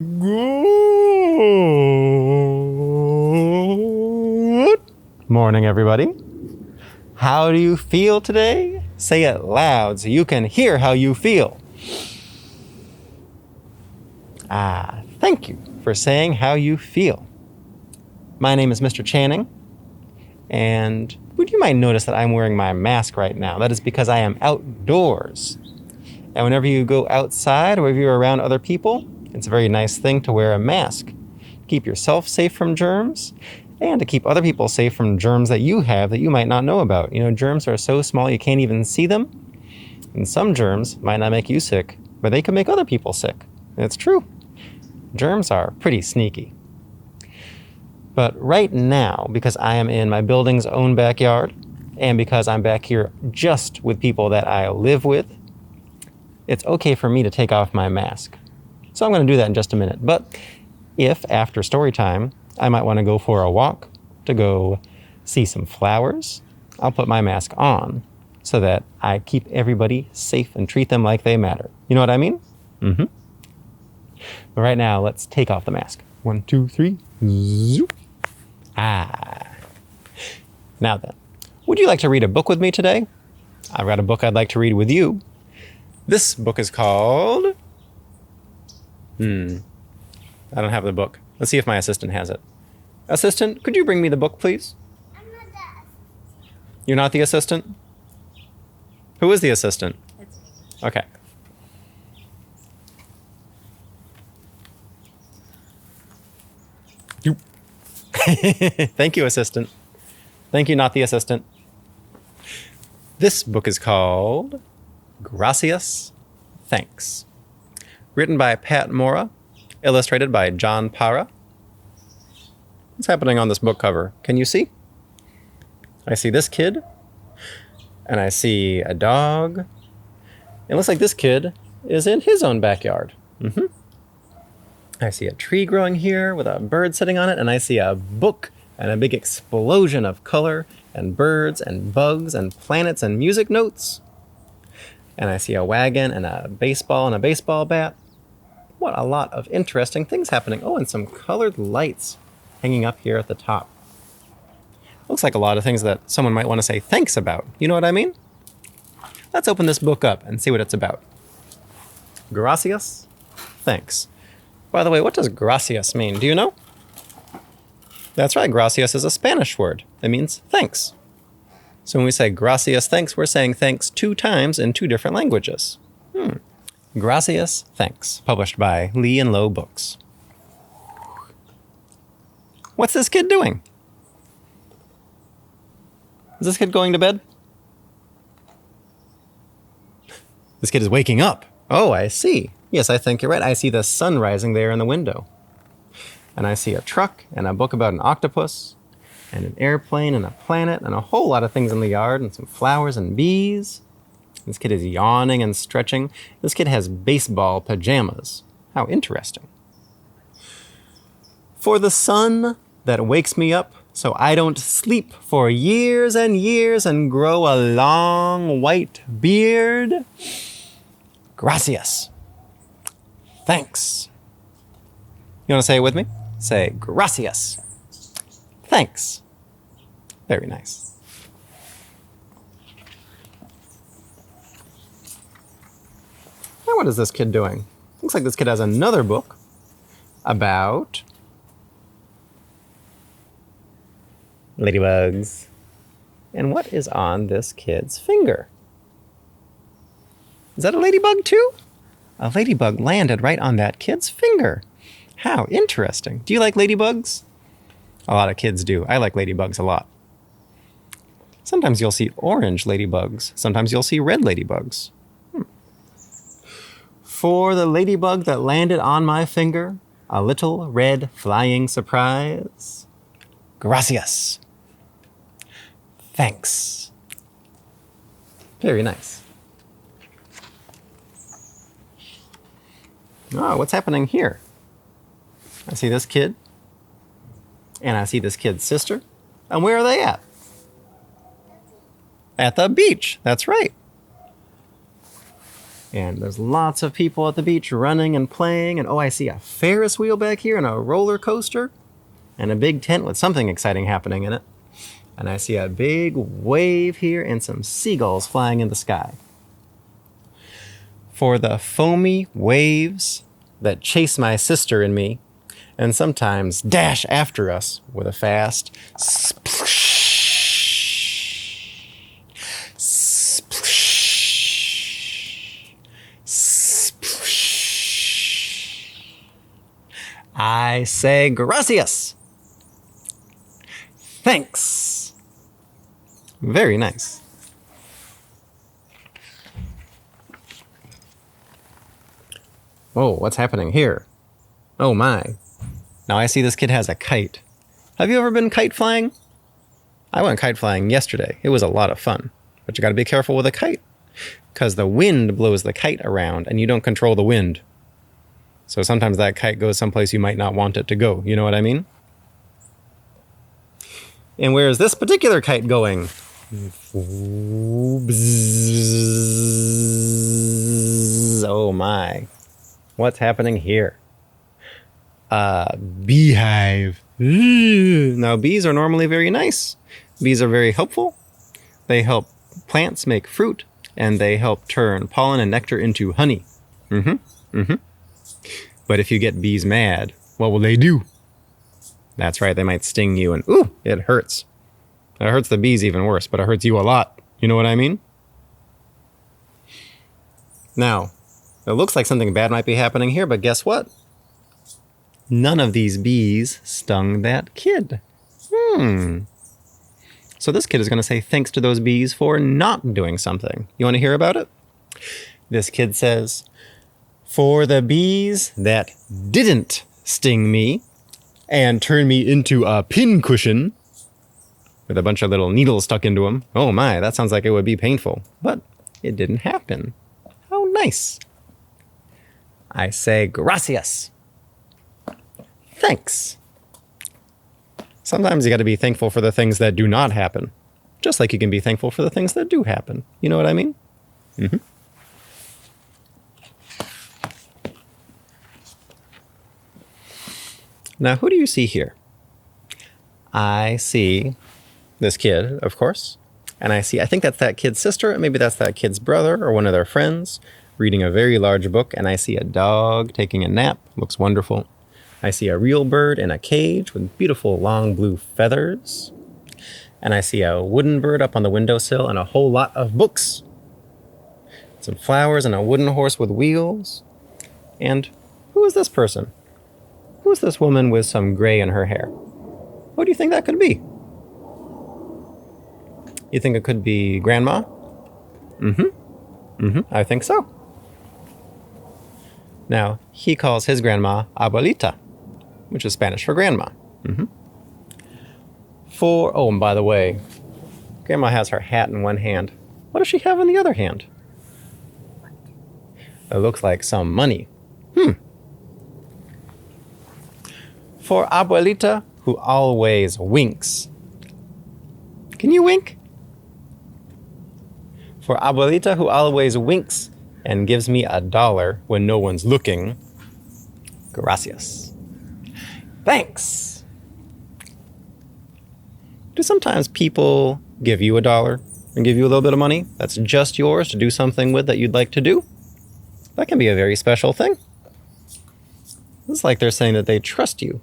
Good morning, everybody. How do you feel today? Say it loud so you can hear how you feel. Thank you for saying how you feel. My name is Mr. Channing, and would you mind notice that I'm wearing my mask right now? That is because I am outdoors. And whenever you go outside or whenever you're around other people, it's a very nice thing to wear a mask. Keep yourself safe from germs and to keep other people safe from germs that you have that you might not know about. You know, germs are so small you can't even see them. And some germs might not make you sick, but they can make other people sick. It's true. Germs are pretty sneaky. But right now, because I am in my building's own backyard, and because I'm back here just with people that I live with, it's okay for me to take off my mask. So I'm going to do that in just a minute. But if after story time, I might want to go for a walk, to go see some flowers, I'll put my mask on so that I keep everybody safe and treat them like they matter. You know what I mean? Mm-hmm. But right now, let's take off the mask. 1, 2, 3. Zoop. Now then, would you like to read a book with me today? I've got a book I'd like to read with you. This book is called... I don't have the book. Let's see if my assistant has it. Assistant, could you bring me the book, please? I'm not the assistant. You're not the assistant? Who is the assistant? It's me. Okay. You. Thank you, assistant. Thank you, not the assistant. This book is called Gracias, Thanks. Written by Pat Mora, illustrated by John Parra. What's happening on this book cover? Can you see? I see this kid, and I see a dog. It looks like this kid is in his own backyard. I see a tree growing here with a bird sitting on it, and I see a book and a big explosion of color and birds and bugs and planets and music notes. And I see a wagon and a baseball and a baseball bat. What a lot of interesting things happening. Oh, and some colored lights hanging up here at the top. Looks like a lot of things that someone might want to say thanks about. You know what I mean? Let's open this book up and see what it's about. Gracias, thanks. By the way, what does gracias mean? Do you know? That's right, gracias is a Spanish word. It means thanks. So when we say gracias, thanks, we're saying thanks 2 times in 2 different languages. Gracias, Thanks, published by Lee and Low Books. What's this kid doing? Is this kid going to bed? This kid is waking up. Oh, I see. Yes, I think you're right. I see the sun rising there in the window. And I see a truck and a book about an octopus and an airplane and a planet and a whole lot of things in the yard and some flowers and bees. This kid is yawning and stretching. This kid has baseball pajamas. How interesting. For the sun that wakes me up so I don't sleep for years and years and grow a long white beard. Gracias. Thanks. You want to say it with me? Say gracias. Thanks. Very nice. Now what is this kid doing? Looks like this kid has another book about ladybugs. And what is on this kid's finger? Is that a ladybug too? A ladybug landed right on that kid's finger. How interesting. Do you like ladybugs? A lot of kids do. I like ladybugs a lot. Sometimes you'll see orange ladybugs. Sometimes you'll see red ladybugs. For the ladybug that landed on my finger, a little red flying surprise. Gracias. Thanks. Very nice. Oh, what's happening here? I see this kid, and I see this kid's sister. And where are they at? At the beach. That's right. And there's lots of people at the beach running and playing. And oh, I see a Ferris wheel back here and a roller coaster and a big tent with something exciting happening in it. And I see a big wave here and some seagulls flying in the sky. For the foamy waves that chase my sister and me and sometimes dash after us with a fast splash. I say gracias. Thanks. Very nice. Oh, what's happening here? Oh my. Now I see this kid has a kite. Have you ever been kite flying? I went kite flying yesterday. It was a lot of fun. But you gotta be careful with a kite, because the wind blows the kite around and you don't control the wind. So sometimes that kite goes someplace you might not want it to go. You know what I mean? And where is this particular kite going? Oh my. What's happening here? Beehive. Now bees are normally very nice. Bees are very helpful. They help plants make fruit, and they help turn pollen and nectar into honey. But if you get bees mad, what will they do? That's right, they might sting you and ooh, it hurts. It hurts the bees even worse, but it hurts you a lot. You know what I mean? Now, it looks like something bad might be happening here, but guess what? None of these bees stung that kid. So this kid is going to say thanks to those bees for not doing something. You want to hear about it? This kid says, for the bees that didn't sting me and turn me into a pincushion with a bunch of little needles stuck into them. Oh my, that sounds like it would be painful. But it didn't happen. How nice. I say gracias. Thanks. Sometimes you got to be thankful for the things that do not happen. Just like you can be thankful for the things that do happen. You know what I mean? Now, who do you see here? I see this kid, of course. And I think that's that kid's sister, or maybe that's that kid's brother, or one of their friends, reading a very large book. And I see a dog taking a nap. Looks wonderful. I see a real bird in a cage with beautiful long blue feathers. And I see a wooden bird up on the windowsill and a whole lot of books. Some flowers and a wooden horse with wheels. And who is this person? Who's this woman with some gray in her hair? What do you think that could be? You think it could be Grandma? I think so. Now, he calls his grandma Abuelita, which is Spanish for grandma. Oh, and by the way, Grandma has her hat in one hand. What does she have in the other hand? It looks like some money. For Abuelita, who always winks. Can you wink? For Abuelita, who always winks and gives me $1 when no one's looking. Gracias. Thanks. Do sometimes people give you $1 and give you a little bit of money that's just yours to do something with that you'd like to do? That can be a very special thing. It's like they're saying that they trust you.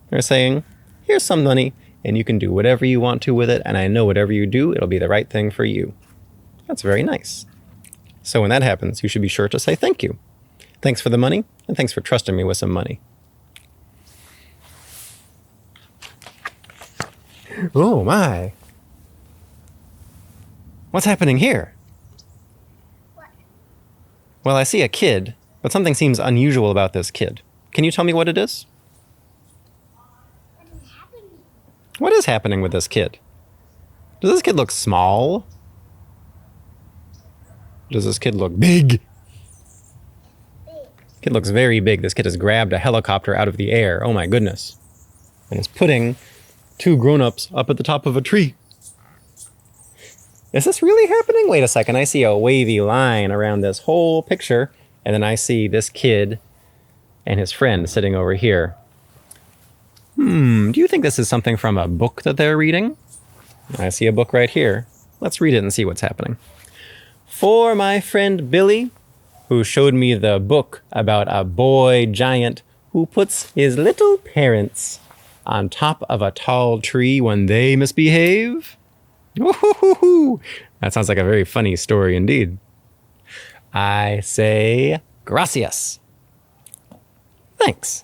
They're saying, here's some money, and you can do whatever you want to with it, and I know whatever you do, it'll be the right thing for you. That's very nice. So when that happens, you should be sure to say thank you. Thanks for the money, and thanks for trusting me with some money. Oh my. What's happening here? What? Well, I see a kid, but something seems unusual about this kid. Can you tell me what it is? What is happening? What is happening with this kid? Does this kid look small? Does this kid look big? This kid looks very big. This kid has grabbed a helicopter out of the air. Oh my goodness. And is putting two grown-ups up at the top of a tree. Is this really happening? Wait a second. I see a wavy line around this whole picture, and then I see this kid and his friend sitting over here. Do you think this is something from a book that they're reading? I see a book right here. Let's read it and see what's happening. For my friend Billy, who showed me the book about a boy giant who puts his little parents on top of a tall tree when they misbehave. Woo-hoo-hoo-hoo. That sounds like a very funny story indeed. I say gracias. Thanks.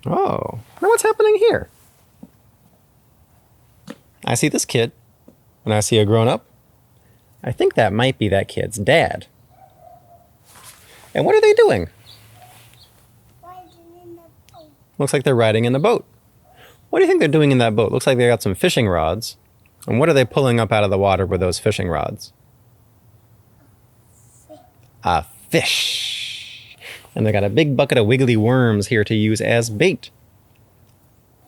Oh, now what's happening here? I see this kid, and I see a grown-up. I think that might be that kid's dad. And what are they doing? Riding in the boat. Looks like they're riding in a boat. What do you think they're doing in that boat? Looks like they got some fishing rods. And what are they pulling up out of the water with those fishing rods? A fish. And they got a big bucket of wiggly worms here to use as bait.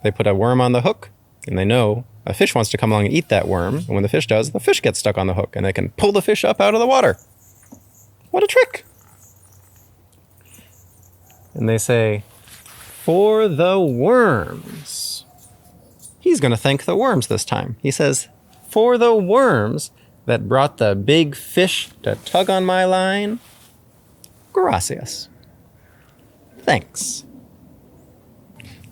They put a worm on the hook, and they know a fish wants to come along and eat that worm. And when the fish does, the fish gets stuck on the hook, and they can pull the fish up out of the water. What a trick. And they say, for the worms. He's going to thank the worms this time. He says, for the worms that brought the big fish to tug on my line, gracias. Thanks.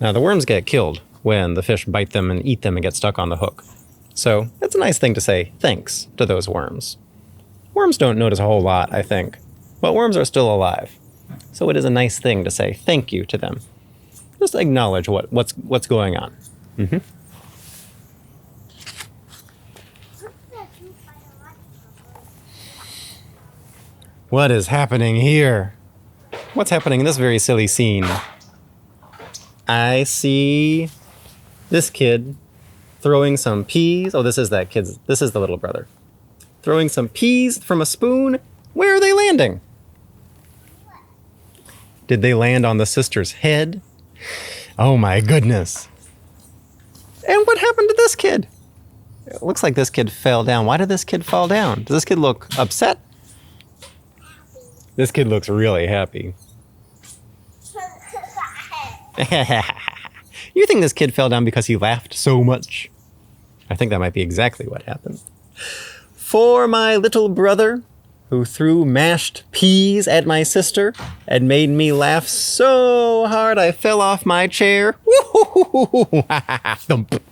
Now, the worms get killed when the fish bite them and eat them and get stuck on the hook. So it's a nice thing to say thanks to those worms. Worms don't notice a whole lot, I think, but worms are still alive. So it is a nice thing to say thank you to them. Just acknowledge what's going on. Mm-hmm. What is happening here? What's happening in this very silly scene? I see this kid throwing some peas. Oh, this is that kid's. This is the little brother. Throwing some peas from a spoon. Where are they landing? Did they land on the sister's head? Oh my goodness. And what happened to this kid? It looks like this kid fell down. Why did this kid fall down? Does this kid look upset? This kid looks really happy. You think this kid fell down because he laughed so much? I think that might be exactly what happened. For my little brother, who threw mashed peas at my sister and made me laugh so hard I fell off my chair. Thump.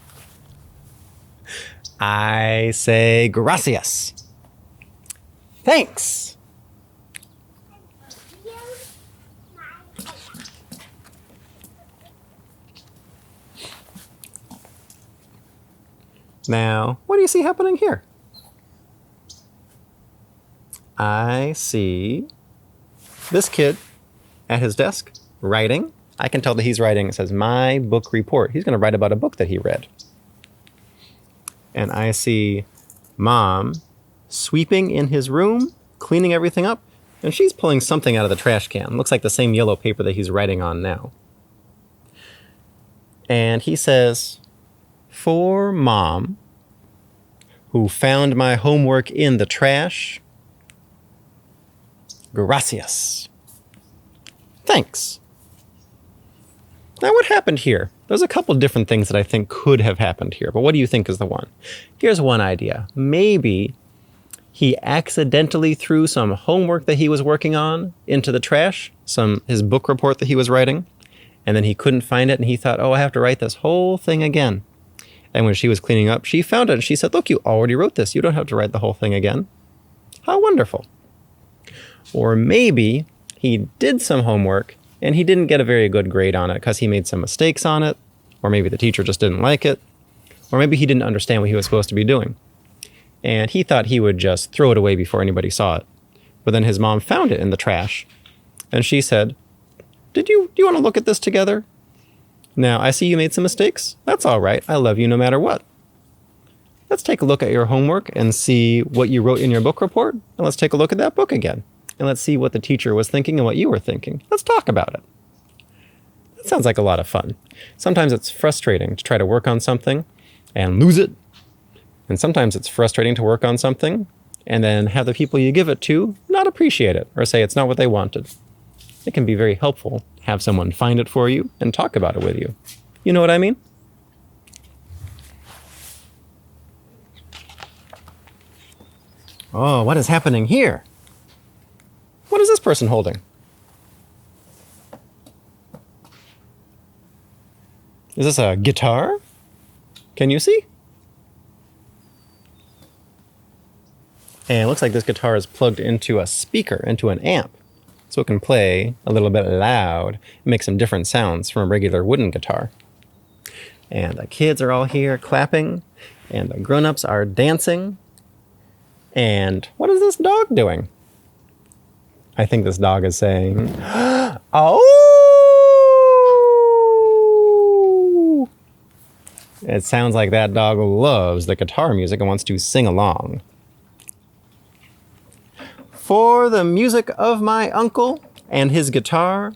I say gracias. Thanks. Now, what do you see happening here? I see this kid at his desk writing. I can tell that he's writing, it says, my book report. He's going to write about a book that he read. And I see Mom sweeping in his room, cleaning everything up, and she's pulling something out of the trash can. Looks like the same yellow paper that he's writing on now. And he says, for Mom, who found my homework in the trash, gracias. Thanks. Now, what happened here? There's a couple different things that I think could have happened here, but what do you think is the one? Here's one idea. Maybe he accidentally threw some homework that he was working on into the trash, his book report that he was writing, and then he couldn't find it, and he thought, oh, I have to write this whole thing again. And when she was cleaning up, she found it, and she said, look, you already wrote this. You don't have to write the whole thing again. How wonderful. Or maybe he did some homework, and he didn't get a very good grade on it because he made some mistakes on it, or maybe the teacher just didn't like it, or maybe he didn't understand what he was supposed to be doing. And he thought he would just throw it away before anybody saw it. But then his mom found it in the trash, and she said, do you want to look at this together? Now, I see you made some mistakes. That's all right. I love you no matter what. Let's take a look at your homework and see what you wrote in your book report, and let's take a look at that book again. And let's see what the teacher was thinking and what you were thinking. Let's talk about it. It sounds like a lot of fun. Sometimes it's frustrating to try to work on something and lose it. And sometimes it's frustrating to work on something and then have the people you give it to not appreciate it or say it's not what they wanted. It can be very helpful to have someone find it for you and talk about it with you. You know what I mean? Oh, what is happening here? What is this person holding? Is this a guitar? Can you see? And it looks like this guitar is plugged into a speaker, into an amp. So it can play a little bit loud and make some different sounds from a regular wooden guitar. And the kids are all here clapping, and the grown-ups are dancing. And what is this dog doing? I think this dog is saying, oh! It sounds like that dog loves the guitar music and wants to sing along. For the music of my uncle and his guitar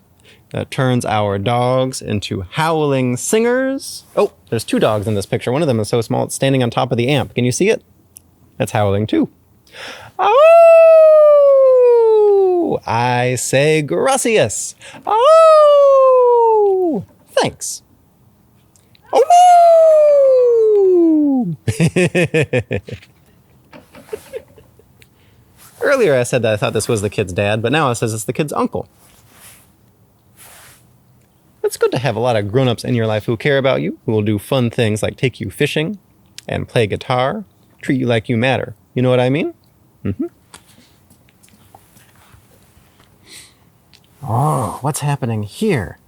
that turns our dogs into howling singers. Oh, there's two dogs in this picture. One of them is so small it's standing on top of the amp. Can you see it? That's howling too. Oh! I say gracias. Oh! Thanks. Oh! Earlier I said that I thought this was the kid's dad, but now it says it's the kid's uncle. It's good to have a lot of grown-ups in your life who care about you, who will do fun things like take you fishing and play guitar, treat you like you matter. You know what I mean? Mm-hmm. Oh, what's happening here?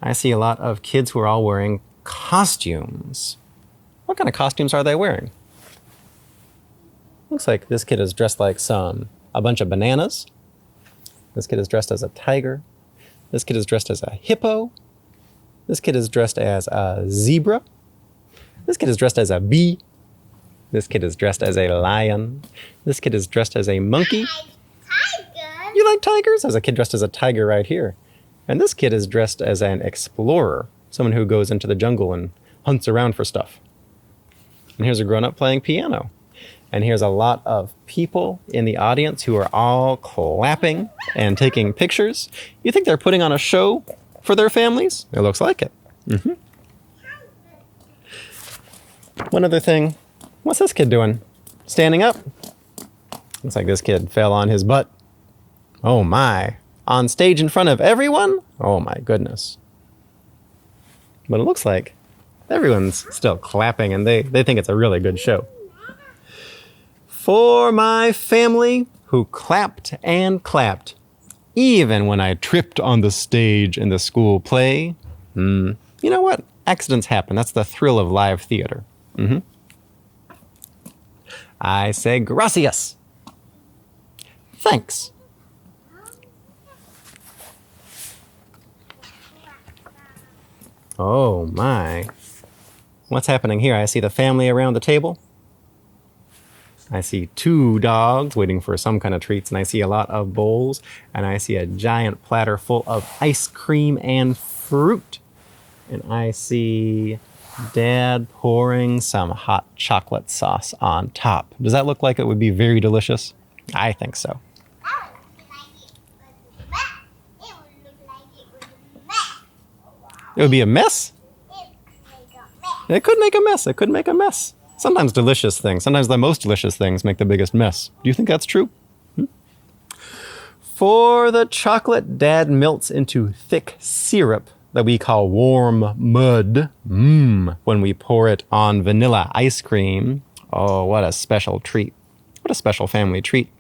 I see a lot of kids who are all wearing costumes. What kind of costumes are they wearing? Looks like this kid is dressed like a bunch of bananas. This kid is dressed as a tiger. This kid is dressed as a hippo. This kid is dressed as a zebra. This kid is dressed as a bee. This kid is dressed as a lion. This kid is dressed as a monkey. Tiger. You like tigers? There's a kid dressed as a tiger right here. And this kid is dressed as an explorer, someone who goes into the jungle and hunts around for stuff. And here's a grown-up playing piano. And here's a lot of people in the audience who are all clapping and taking pictures. You think they're putting on a show for their families? It looks like it. Mm-hmm. One other thing. What's this kid doing? Standing up? Looks like this kid fell on his butt. Oh my. On stage in front of everyone? Oh my goodness. But it looks like everyone's still clapping and they think it's a really good show. For my family who clapped and clapped, even when I tripped on the stage in the school play. You know what? Accidents happen. That's the thrill of live theater. Mm-hmm. I say gracias. Thanks. Oh my. What's happening here? I see the family around the table. I see two dogs waiting for some kind of treats, and I see a lot of bowls, and I see a giant platter full of ice cream and fruit. And I see Dad pouring some hot chocolate sauce on top. Does that look like it would be very delicious? I think so. It would be a mess? It could make a mess. It could make a mess. Sometimes delicious things, sometimes the most delicious things make the biggest mess. Do you think that's true? For the chocolate, Dad melts into thick syrup that we call warm mud. When we pour it on vanilla ice cream. Oh, what a special treat. What a special family treat.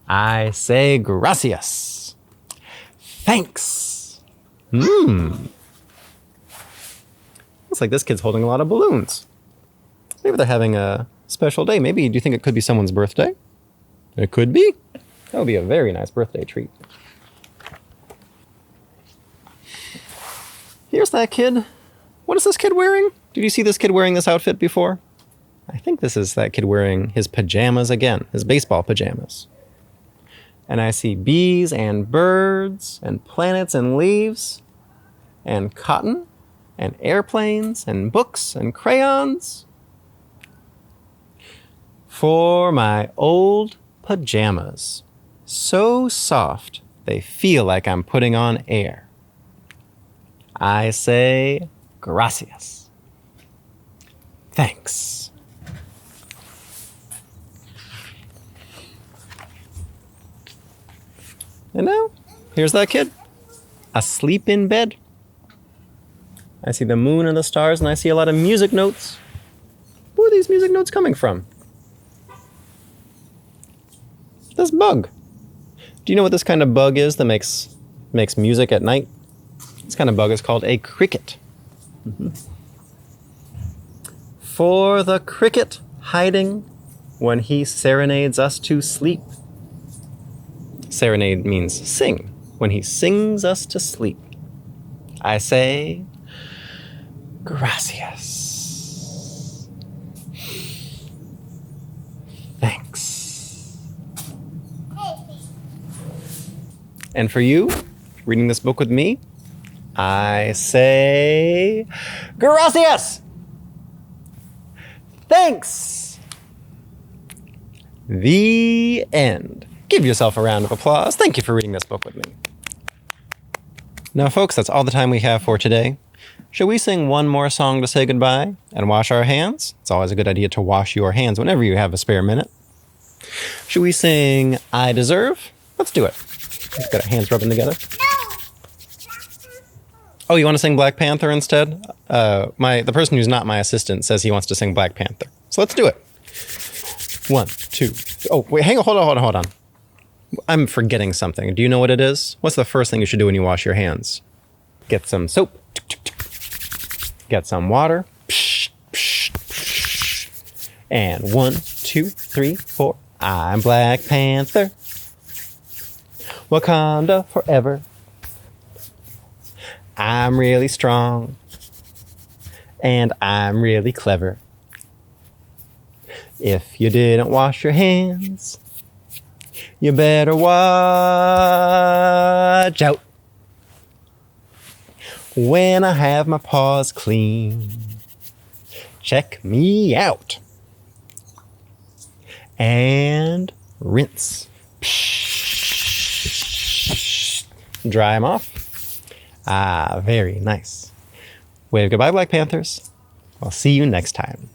I say gracias. Thanks. Looks like this kid's holding a lot of balloons. Maybe they're having a special day. Maybe, do you think it could be someone's birthday? It could be. That would be a very nice birthday treat. Here's that kid. What is this kid wearing? Did you see this kid wearing this outfit before? I think this is that kid wearing his pajamas again, his baseball pajamas. And I see bees and birds and planets and leaves. and cotton and airplanes and books and crayons. For my old pajamas, so soft they feel like I'm putting on air, I say gracias. Thanks. And now, here's that kid, asleep in bed. I see the moon and the stars, and I see a lot of music notes. Where are these music notes coming from? This bug. Do you know what this kind of bug is that makes music at night? This kind of bug is called a cricket. For the cricket hiding when he serenades us to sleep. Serenade means sing. When he sings us to sleep, I say gracias. Thanks. And for you, reading this book with me, I say gracias. Thanks. The end. Give yourself a round of applause. Thank you for reading this book with me. Now, folks, that's all the time we have for today. Shall we sing one more song to say goodbye and wash our hands? It's always a good idea to wash your hands whenever you have a spare minute. Should we sing I Deserve? Let's do it. Let's get our hands rubbing together. Oh, you want to sing Black Panther instead? The person who's not my assistant says he wants to sing Black Panther. So let's do it. 1, 2. Oh, wait, hang on, hold on. I'm forgetting something. Do you know what it is? What's the first thing you should do when you wash your hands? Get some soap. Get some water. And 1, 2, 3, 4. I'm Black Panther. Wakanda forever. I'm really strong. And I'm really clever. If you didn't wash your hands, you better watch out. When I have my paws clean, check me out. And rinse. Dry them off. Ah, very nice. Wave goodbye, Black Panthers. I'll see you next time.